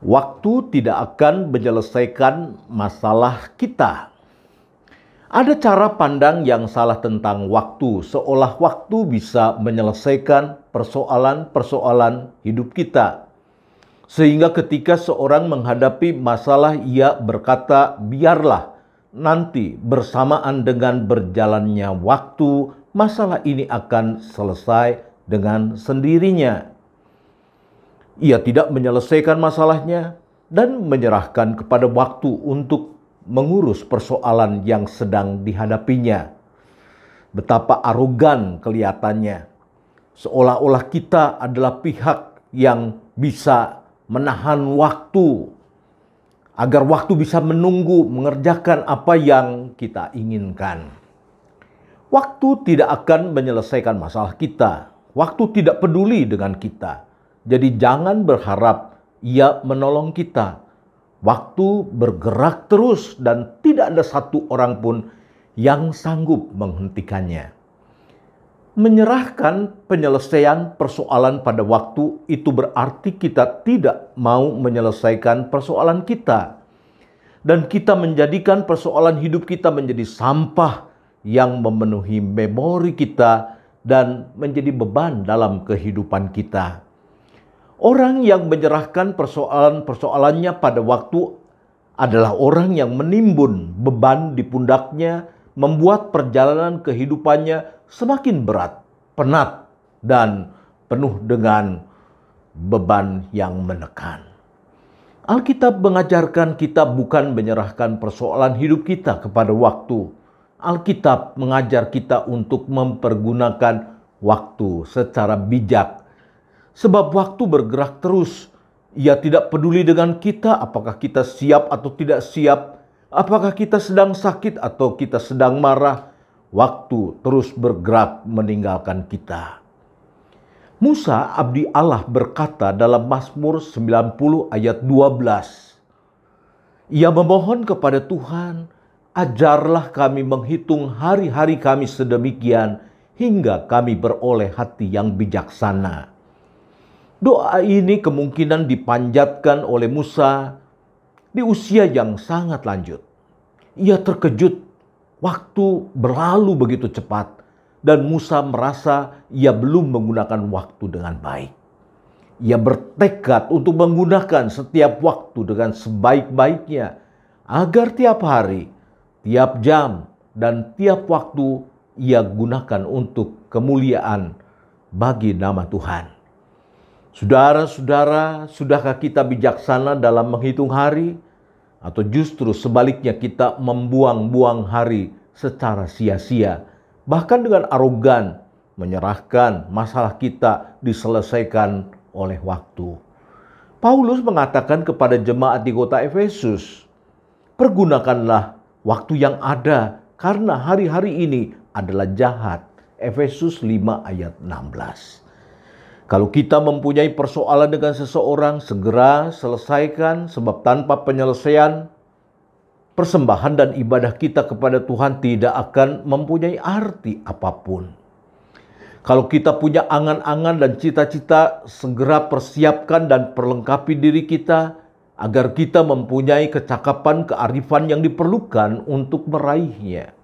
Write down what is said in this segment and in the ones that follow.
Waktu tidak akan menyelesaikan masalah kita. Ada cara pandang yang salah tentang waktu, seolah waktu bisa menyelesaikan persoalan-persoalan hidup kita. Sehingga ketika seorang menghadapi masalah, ia berkata, biarlah nanti bersamaan dengan berjalannya waktu, masalah ini akan selesai dengan sendirinya. Ia tidak menyelesaikan masalahnya dan menyerahkan kepada waktu untuk mengurus persoalan yang sedang dihadapinya. Betapa arogan kelihatannya, seolah-olah kita adalah pihak yang bisa menahan waktu, agar waktu bisa menunggu mengerjakan apa yang kita inginkan. Waktu tidak akan menyelesaikan masalah kita. Waktu tidak peduli dengan kita. Jadi jangan berharap ia menolong kita. Waktu bergerak terus dan tidak ada satu orang pun yang sanggup menghentikannya. Menyerahkan penyelesaian persoalan pada waktu itu berarti kita tidak mau menyelesaikan persoalan kita. Dan kita menjadikan persoalan hidup kita menjadi sampah yang memenuhi memori kita dan menjadi beban dalam kehidupan kita. Orang yang menyerahkan persoalan-persoalannya pada waktu adalah orang yang menimbun beban di pundaknya, membuat perjalanan kehidupannya semakin berat, penat, dan penuh dengan beban yang menekan. Alkitab mengajarkan kita bukan menyerahkan persoalan hidup kita kepada waktu. Alkitab mengajar kita untuk mempergunakan waktu secara bijak. Sebab waktu bergerak terus. Ia tidak peduli dengan kita apakah kita siap atau tidak siap. Apakah kita sedang sakit atau kita sedang marah. Waktu terus bergerak meninggalkan kita. Musa, abdi Allah, berkata dalam Mazmur 90 ayat 12. Ia memohon kepada Tuhan, ajarlah kami menghitung hari-hari kami sedemikian hingga kami beroleh hati yang bijaksana. Doa ini kemungkinan dipanjatkan oleh Musa di usia yang sangat lanjut. Ia terkejut, waktu berlalu begitu cepat dan Musa merasa ia belum menggunakan waktu dengan baik. Ia bertekad untuk menggunakan setiap waktu dengan sebaik-baiknya agar tiap hari, tiap jam, dan tiap waktu ia gunakan untuk kemuliaan bagi nama Tuhan. Saudara-saudara, sudahkah kita bijaksana dalam menghitung hari? Atau justru sebaliknya kita membuang-buang hari secara sia-sia, bahkan dengan arogan, menyerahkan masalah kita diselesaikan oleh waktu. Paulus mengatakan kepada jemaat di kota Efesus, pergunakanlah waktu yang ada karena hari-hari ini adalah jahat. Efesus 5 ayat 16. Kalau kita mempunyai persoalan dengan seseorang, segera selesaikan, sebab tanpa penyelesaian, persembahan dan ibadah kita kepada Tuhan tidak akan mempunyai arti apapun. Kalau kita punya angan-angan dan cita-cita, segera persiapkan dan perlengkapi diri kita agar kita mempunyai kecakapan, kearifan yang diperlukan untuk meraihnya.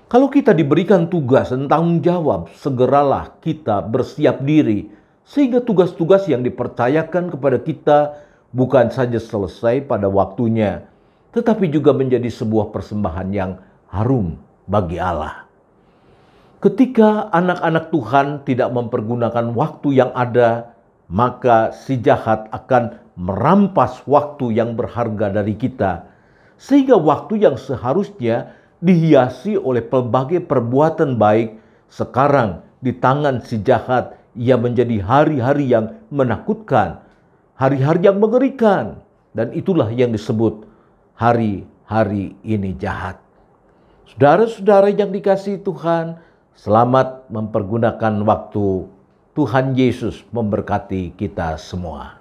Kalau kita diberikan tugas dan tanggung jawab, segeralah kita bersiap diri sehingga tugas-tugas yang dipercayakan kepada kita bukan saja selesai pada waktunya, tetapi juga menjadi sebuah persembahan yang harum bagi Allah. Ketika anak-anak Tuhan tidak mempergunakan waktu yang ada, maka si jahat akan merampas waktu yang berharga dari kita, sehingga waktu yang seharusnya dihiasi oleh pelbagai perbuatan baik, sekarang di tangan si jahat ia menjadi hari-hari yang menakutkan, hari-hari yang mengerikan, dan itulah yang disebut hari-hari ini jahat. Saudara-saudara yang dikasihi Tuhan, selamat mempergunakan waktu. Tuhan Yesus memberkati kita semua.